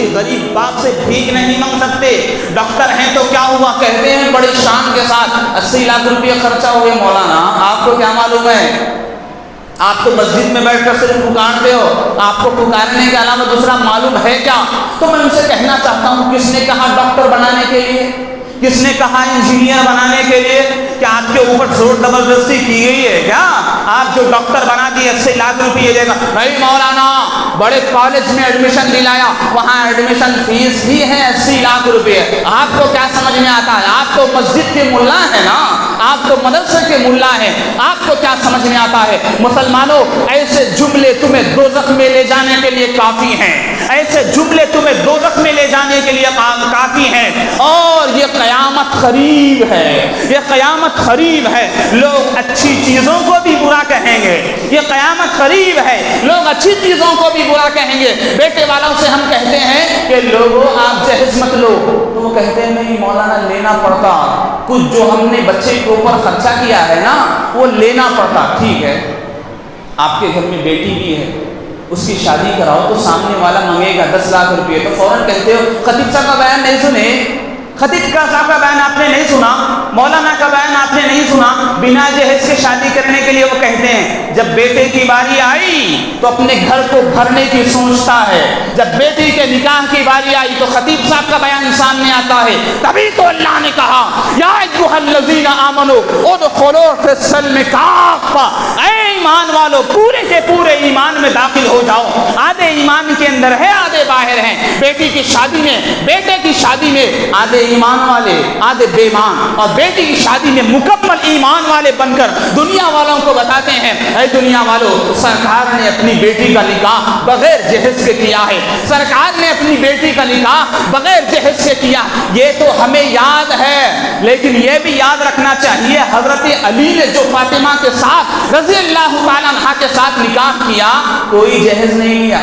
کسی غریب باپ سے بھیک نہیں مانگ سکتے. ڈاکٹر ہیں تو کیا ہوا, کہتے ہیں بڑی شان کے ساتھ 80 لاکھ روپے خرچہ ہوئے. مولانا آپ کو کیا معلوم ہے, آپ تو مسجد میں بیٹھ کر صرف پکارتے ہو, آپ کو پکارنے کے علاوہ دوسرا معلوم ہے کیا؟ تو میں ان سے کہنا چاہتا ہوں, کس نے کہا ڈاکٹر بنانے کے لیے, کس نے کہا انجینئر بنانے کے لیے؟ کیا آپ کے اوپر زور زبردستی کی گئی ہے کیا؟ آپ جو ڈاکٹر بنا دیے 80 لاکھ روپے دے گا. نہیں مولانا, بڑے کالج میں ایڈمیشن دلایا, وہاں ایڈمیشن فیس بھی ہے 80 لاکھ روپے. آپ کو کیا سمجھ میں آتا ہے؟ آپ تو مسجد کے ملا ہے نا, آپ تو مدرسے کے ملا ہیں, آپ کو کیا سمجھ میں آتا ہے؟ مسلمانوں, ایسے جملے تمہیں دوزخ میں لے جانے کے لیے کافی ہیں, ایسے جملے تمہیں دوزخ میں لے جانے کے لیے کافی ہیں. اور یہ قیامت قریب ہے, یہ قیامت قریب ہے. لوگ اچھی چیزوں کو بھی برا کہیں گے, یہ قیامت قریب ہے. لوگ اچھی چیزوں کو بھی برا کہیں گے. بیٹے والوں سے ہم کہتے ہیں کہ لوگوں آپ جہیز مت لو, تو وہ کہتے ہیں نہیں مولانا لینا پڑتا, کچھ جو ہم نے بچے کے اوپر خرچہ کیا ہے نا وہ لینا پڑتا. ٹھیک ہے, آپ کے گھر میں بیٹی بھی ہے, اس کی شادی کراؤ تو سامنے والا مانگے گا 10 لاکھ روپے, تو فوراً کہتے ہو خطیب صاحب کا بیان نہیں سنے, خطیب صاحب کا بیان آپ نے نہیں سنا, مولانا کا بیان آپ نے نہیں سنا. بنا جہیز کے شادی کرنے کے لیے وہ کہتے ہیں جب بیٹے کی باری آئی تو اپنے گھر کو بھرنے کی سوچتا ہے, جب بیٹی کے نکاح کی باری آئی تو خطیب صاحب کا بیان سامنے آتا ہے. تبھی تو اللہ نے کہا یا ایھا الذین آمنوا ادخلوا فی السلم کافہ, اے ایمان والو پورے کے پورے ایمان میں داخل ہو جاؤ. آدھے ایمان کے اندر ہے, آدھے باہر ہیں. بیٹی کی شادی میں, بیٹے کی شادی میں آدھے ایمان والے, آدھے بے ایمان, اور بیٹی کی شادی میں مکمل ایمان والے بن کر دنیا والوں کو بتاتے ہیں اے دنیا والوں, سرکار نے اپنی بیٹی کا نکاح بغیر جہیز کے کیا ہے, سرکار نے اپنی بیٹی کا نکاح بغیر جہیز سے کیا. یہ تو ہمیں یاد ہے, لیکن یہ بھی یاد رکھنا چاہیے حضرت علی نے جو فاطمہ کے ساتھ رضی اللہ تعالیٰ عنہا کے ساتھ نکاح کیا, کوئی جہیز نہیں لیا,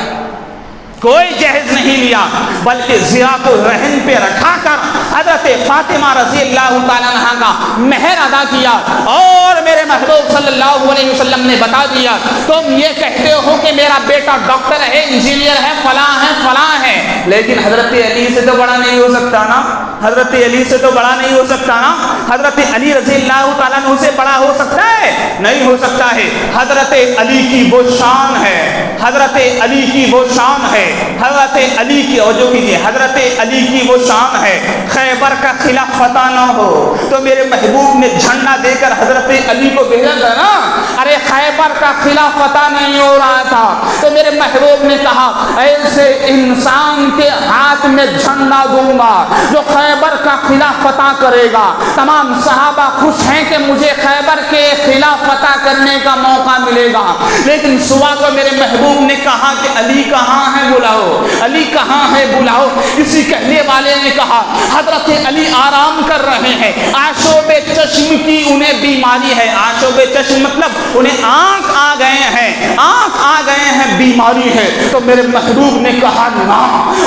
کوئی جہیز نہیں لیا, بلکہ زرا کو رہن پہ رکھا کر حضرت فاطمہ رضی اللہ تعالیٰ عنہا کا مہر ادا کیا. اور میرے محبوب صلی اللہ علیہ وسلم نے بتا دیا تم یہ کہتے ہو کہ میرا بیٹا ڈاکٹر ہے, انجینئر ہے, فلاں ہے, لیکن حضرت علی سے تو بڑا نہیں ہو سکتا نا, حضرت علی سے تو بڑا نہیں ہو سکتا نا. حضرت علی رضی اللہ تعالیٰ عنہ سے بڑا ہو سکتا ہے؟ نہیں ہو سکتا ہے. حضرت علی کی وہ شان ہے, حضرت علی کی وہ شان ہے, حضرت علی کی, اور جو کیجیے حضرت علی کی وہ شان ہے. خیبر کا قلعہ فتح نہ ہو تو میرے محبوب نے جھنڈا دے کر حضرت علی کو بھیجا تھا نا. ارے خیبر کا قلعہ فتح نہیں ہو رہا تھا تو میرے محبوب نے کہا ایسے انسان کے ہاتھ میں جھنڈا دوں گا جو خیبر کا قلعہ فتح کرے گا. تمام صحابہ خوش ہیں کہ مجھے خیبر کے قلعہ فتح کرنے کا موقع ملے گا, لیکن صبح کو میرے محبوب نے کہا کہ علی کہاں ہے بلاؤ, علی کہاں ہے بلاؤ. کسی کہنے والے نے کہا حضرت علی آرام کر رہے ہیں, آشوب چشم کی انہیں بیماری ہے. آشوب چشم مطلب انہیں آنکھ آ گئے ہیں, آنکھ آ گئے ہیں, بیماری ہے. تو میرے محبوب نے کہا نا,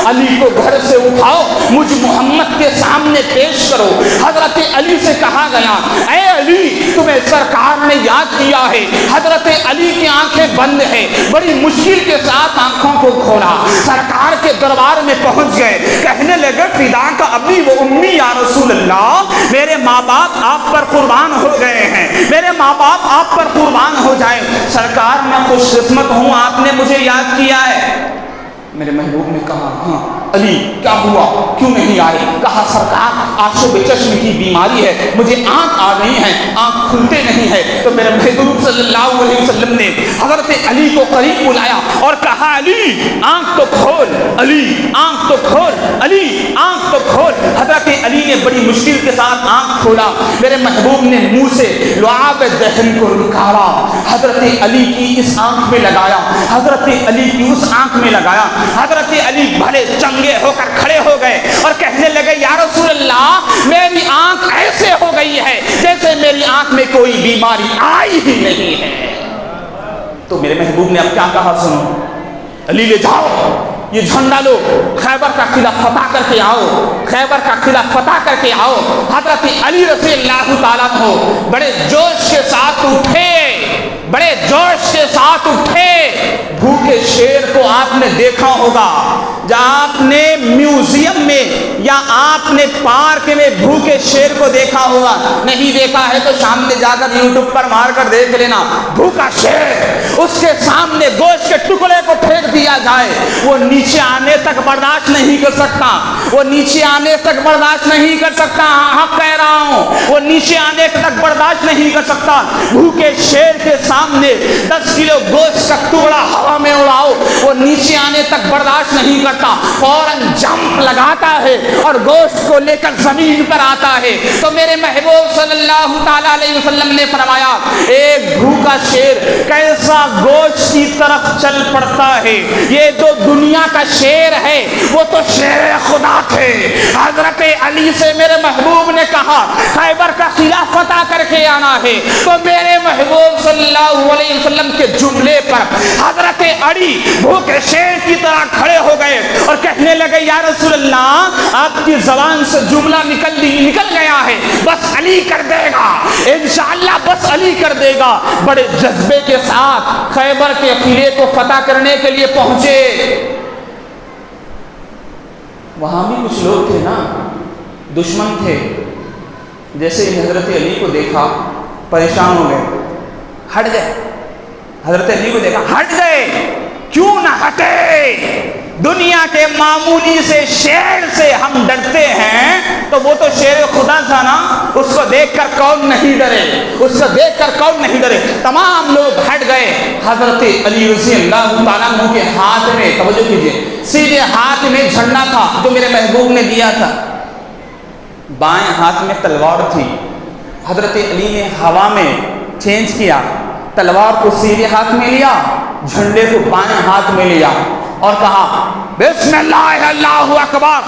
علی کو گھر سے اٹھاؤ, مجھ محمد کے سامنے پیش کرو. حضرت علی سے کہا گیا اے علی تمہیں سرکار نے یاد کیا ہے. حضرت علی کی آنکھیں بند ہیں, بڑی مشکل کے ساتھ آنکھوں کو کھولا, سرکار کے دربار میں پہنچ گئے, کہنے لگے فدا کا ابی و امی یا رسول اللہ, میرے ماں باپ آپ پر قربان ہو گئے ہیں, میرے ماں باپ آپ پر قربان ہو جائیں. سرکار میں خوش قسمت ہوں آپ نے مجھے یاد کیا ہے. میرے محبوب نے کہا ہاں علی کیا ہوا, کیوں نہیں آئے؟ کہا سرکار آشوب چشم کی بیماری ہے, مجھے آنکھ آ گئی ہے, آنکھ کھلتے نہیں ہے. تو میرے محبوب صلی اللہ علیہ وسلم نے حضرت علی کو قریب بلایا اور کہا علی آنکھ تو کھول, علی آنکھ تو کھول, علی آنکھ تو کھول. حضرت علی نے بڑی مشکل کے ساتھ آنکھ کھولا. میرے محبوب نے منہ سے لعاب دہن کو نکالا, حضرت علی کی اس آنکھ میں لگایا, حضرت علی کی اس آنکھ میں لگایا. حضرت علی بڑے چنگے ہو کر کھڑے ہو گئے اور کہنے لگے یا رسول اللہ میری آنکھ ایسے ہو گئی ہے جیسے میری آنکھ میں کوئی بیماری آئی ہی نہیں ہے. تو میرے محبوب نے اب کیا کہا سنو, علی لے جاؤ, یہ جھنڈا لو, خیبر کا قلعہ فتح کر کے آؤ, خیبر کا قلعہ فتح کر کے آؤ. حضرت علی رضی اللہ تعالیٰ عنہ بڑے جوش کے ساتھ اٹھے, بڑے جوش کے ساتھ اٹھے. بھوکے شیر کو آپ نے دیکھا ہوگا, جب آپ نے میوزیم میں یا آپ نے پارک میں بھوکے شیر کو دیکھا ہوگا، نہیں دیکھا ہے تو سامنے جا کر یوٹیوب پر مار کر دیکھ لینا، بھوکا شیر، اس کے سامنے گوشت کے ٹکڑے کو پھینک دیا جائے، وہ نیچے آنے تک برداشت نہیں کر سکتا، وہ نیچے آنے تک برداشت نہیں کر سکتا، حق کہہ رہا ہوں، وہ نیچے آنے تک برداشت نہیں کر سکتا۔ بھوکے شیر کے سامنے 10 کلو گوشت کا ٹکڑا ہوا میں اڑاؤ، وہ نیچے آنے تک برداشت نہیں کرتا، فوراً جمپ لگاتا ہے اور گوشت کو لے کر زمین پر آتا ہے۔ تو میرے محبوب صلی اللہ تعالی علیہ وسلم نے فرمایا ایک بھوکا شیر کیسا گوشت کی طرف چل پڑتا ہے، یہ جو دنیا کا شیر ہے وہ تو شیر خدا تھے۔ حضرت علی سے میرے محبوب نے کہا خیبر کا قلعہ فتح کر کے آنا ہے، تو میرے محبوب صلی اللہ علیہ وسلم کے جملے پر حضرت علی بھوکے شیر کی طرح کھڑے ہو گئے اور کہنے لگے یا رسول اللہ آپ کی زبان سے جملہ نکل گیا ہے، بس علی کر دے گا، انشاءاللہ بس علی کر دے گا۔ بڑے جذبے کے ساتھ خیبر کے قلعے کو فتح کرنے کے لیے پہنچے۔ وہاں بھی کچھ لوگ تھے نا، دشمن تھے، جیسے حضرت علی کو دیکھا پریشان ہو گئے، ہٹ گئے، حضرت علی کو دیکھا ہٹ گئے، کیوں نہ ہٹے؟ دنیا کے معمولی سے شیر سے ہم ڈرتے ہیں تو وہ تو شیر خدا تھا نا، اس کو دیکھ کر کون نہیں ڈرے، اس کو دیکھ کر کون نہیں ڈرے۔ تمام لوگ ہٹ گئے، حضرت علی رضی اللہ تعالیٰ عنہ کے ہاتھ میں، توجہ کیجئے، سیدھے ہاتھ میں جھنڈا تھا جو میرے محبوب نے دیا تھا، بائیں ہاتھ میں تلوار تھی۔ حضرت علی نے ہوا میں چینج کیا، تلوار کو سیدھے ہاتھ میں لیا، جھنڈے کو بائیں ہاتھ میں لیا اور کہا بسم اللہ اللہ اکبر،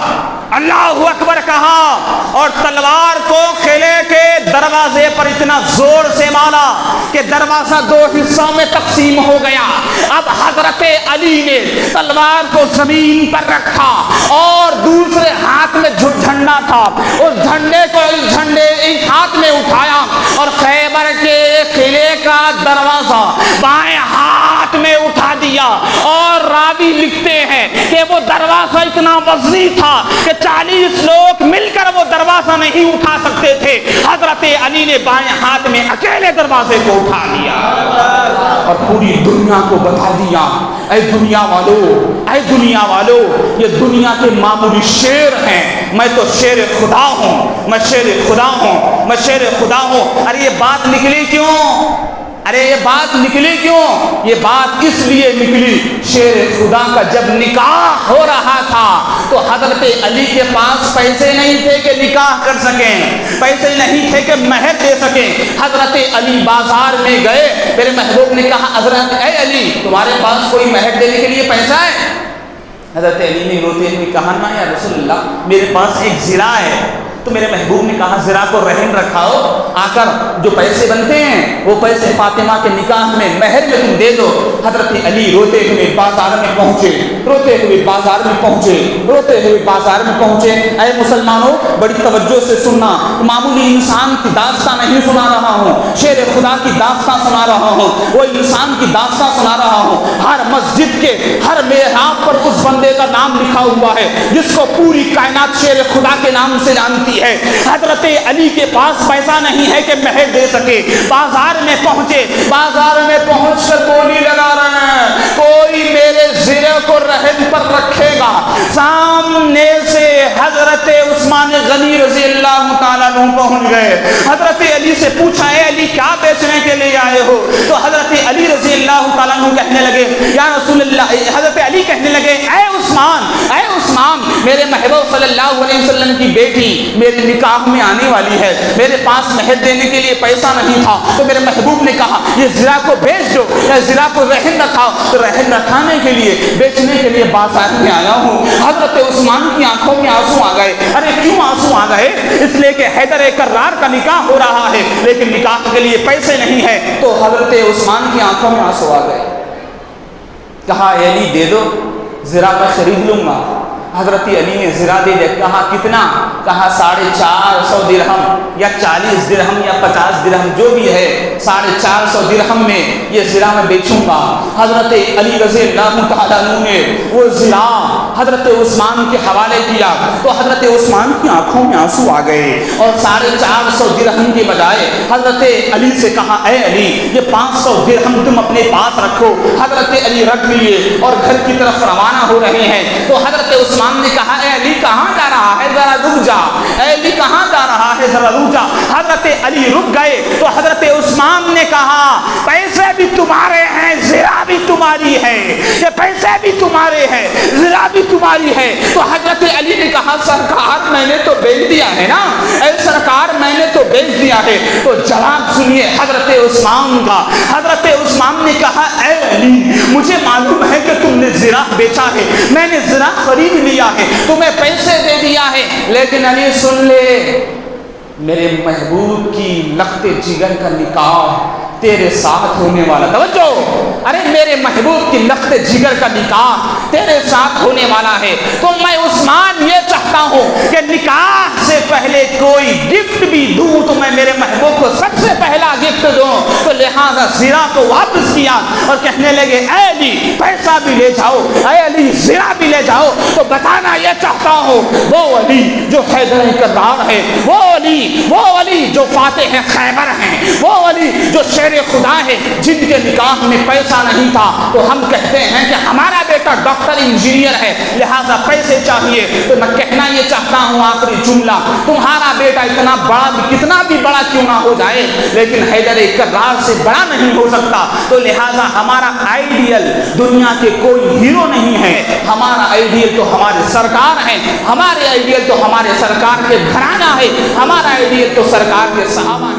اللہ اکبر کہا، اور تلوار کو قلعے کے دروازے پر اتنا زور سے مارا کہ دروازہ 2 حصوں میں تقسیم ہو گیا۔ اب حضرت علی نے تلوار کو زمین پر رکھا اور دوسرے ہاتھ میں جو جھنڈا تھا اس جھنڈے کو ایک ہاتھ میں اٹھایا اور خیبر کے قلعے کا دروازہ بائیں ہاتھ میں اٹھا دیا، اور راوی لکھتے ہیں کہ وہ دروازہ اتنا وزنی تھا کہ 40 لوگ مل کر وہ دروازہ نہیں اٹھا سکتے تھے، حضرت علی نے بائیں ہاتھ میں اکیلے دروازے کو اٹھا لیا اور پوری دنیا کو بتا دیا اے دنیا والو، یہ دنیا کے معمولی شیر ہیں، میں تو شیر خدا ہوں، میں شیر خدا ہوں، میں شیر خدا ہوں۔ ارے یہ بات نکلی کیوں؟ یہ بات نکلی کیوں؟ یہ بات اس لیے نکلی، شیر خدا کا جب نکاح ہو رہا تھا تو حضرت علی کے پاس پیسے نہیں تھے کہ نکاح کر سکیں، پیسے نہیں تھے کہ مہر دے سکیں۔ حضرت علی بازار میں گئے، میرے محبوب نے کہا حضرت اے علی تمہارے پاس کوئی مہر دینے کے لیے پیسہ ہے؟ حضرت علی نے روتے ہوئے کہا نا یا رسول اللہ میرے پاس ایک زرہ ہے۔ تو میرے محبوب نے کہا زرہ کو رہن رکھاؤ، آ کر جو پیسے بنتے ہیں وہ پیسے فاطمہ کے نکاح میں مہر میں تم دے دو۔ حضرت علی روتے ہوئے بازار میں پہنچے، اے مسلمانوں بڑی توجہ سے سننا، معمولی انسان کی داستان نہیں سنا رہا ہوں، شیر خدا کی داستان سنا رہا ہوں، وہ انسان کی داستان سنا رہا ہوں۔ ہر مسجد کے ہر محراب پر اس بندے کا نام لکھا ہوا ہے جس کو پوری کائنات شیر خدا کے نام سے جانتی ہے۔ حضرت علی کے پاس پیسہ نہیں ہے کہ مہر دے سکے، بازار میں پہنچے، بازار میں پہنچ کر بولی لگا رہے ہیں کوئی میرے زرے کو رہن پر رکھے گا۔ سامنے سے حضرت عثمان غنی رضی اللہ تعالیٰ عنہ پہنچ گئے، حضرت علی سے پوچھا اے علی کیا بیچنے کے لیے آئے ہو؟ تو حضرت علی رضی اللہ تعالیٰ عنہ کہنے لگے یا رسول اللہ، حضرت علی کہنے لگے اے عثمان میرے محبوب صلی اللہ علیہ وسلم کی بیٹی میرے نکاح میں آنے والی ہے، میرے پاس مہر دینے کے لیے پیسہ نہیں تھا، تو میرے محبوب نے کہا یہ زرہ کو بیچ دو یا زرہ کو رہن رکھاؤ۔ تو رہن رکھانے کے لیے بیچنے کے لیے بازار میں آیا ہوں۔ حضرت عثمان کی آنکھوں میں آنسو آ گئے۔ ارے کیوں آنسو آ گئے؟ اس لیے کہ حیدر کرار کا نکاح ہو رہا ہے لیکن نکاح کے لیے پیسے نہیں ہے۔ تو حضرت عثمان کی آنکھوں میں آنسو آ گئے، کہا علی دے دو زرہ میں خرید لوں گا۔ حضرت علی نے زرا دے دیا. کہا کتنا؟ کہا 450 درہم یا 40 درہم یا 50 درہم جو بھی ہے، 450 درہم میں یہ زرا میں بیچوں گا. حضرت علی رضی اللہ تعالیٰ عنہ نے وہ زرا حضرت عثمان کے حوالے کیا تو حضرت عثمان کی آنکھوں میں آنسو آ گئے اور 450 درہم کے بجائے حضرت علی سے کہا اے علی یہ 500 درہم تم اپنے پاس رکھو. حضرت علی رکھ لیے اور گھر کی طرف روانہ ہو رہے ہیں تو حضرت عثمان نے کہا اے علی کہاں جا رہا ہے، ذرا رک جا. اے علی کہاں جا رہا ہے، ذرا رک جا. حضرت علی رک گئے تو حضرت عثمان نے کہا پیسے بھی تمہارے ہیں، زرا بھی تمہاری ہے. یہ پیسے بھی تمہارے ہیں، زرا بھی تمہاری ہے. تو حضرت علی نے کہا سرکار میں نے تو بیچ دیا ہے نا، اے سرکار میں نے تو بیچ دیا ہے. تو جواب سنیے حضرت عثمان کا. حضرت عثمان نے کہا اے علی مجھے معلوم ہے کہ تم نے زرا بیچا ہے، میں نے زرا خرید لیا ہے، تمہیں پیسے دے دیا ہے، لیکن علی سن لے میرے محبوب کی لخت جگر کا نکاح تیرے ساتھ ہونے والا. توجہ، ارے میرے محبوب کی لخت جگر کا نکاح تیرے ساتھ ہونے والا ہے. تو میں عثمان یہ چاہتا ہوں کہ نکاح سے پہلے کوئی گفٹ بھی دوں تو میں میرے محبوب کو سب سے پہلا گفٹ دوں. تو لہٰذا زرا کو واپس کیا اور کہنے لگے اے علی پیسہ بھی لے جاؤ، اے علی زرا بھی لے جاؤ. تو بتانا یہ چاہتا ہوں وہ علی جو حیدر کرار ہے، وہ علی جو فاتح خیبر ہیں، وہ علی جو شیر خدا ہے، جن کے نکاح میں پیسہ نہیں تھا تو ہم کہتے ہیں کہ ہمارا بیٹا ڈاکٹر انجینئر ہے لہذا پیسے چاہیے. تو میں کہنا یہ چاہتا ہوں آخری جملہ، تمہارا بیٹا اتنا بڑا کتنا بھی بڑا کیوں نہ ہو جائے لیکن حیدر کرار سے بڑا نہیں ہو سکتا. تو لہذا ہمارا آئیڈیل دنیا کے کوئی ہیرو نہیں ہے، ہمارا آئیڈیل تو ہمارے سرکار ہیں، ہمارے آئیڈیل تو ہمارے سرکار کے گھرانہ ہے، ہمارا آئیڈیل تو سرکار کے صحابہ ہیں.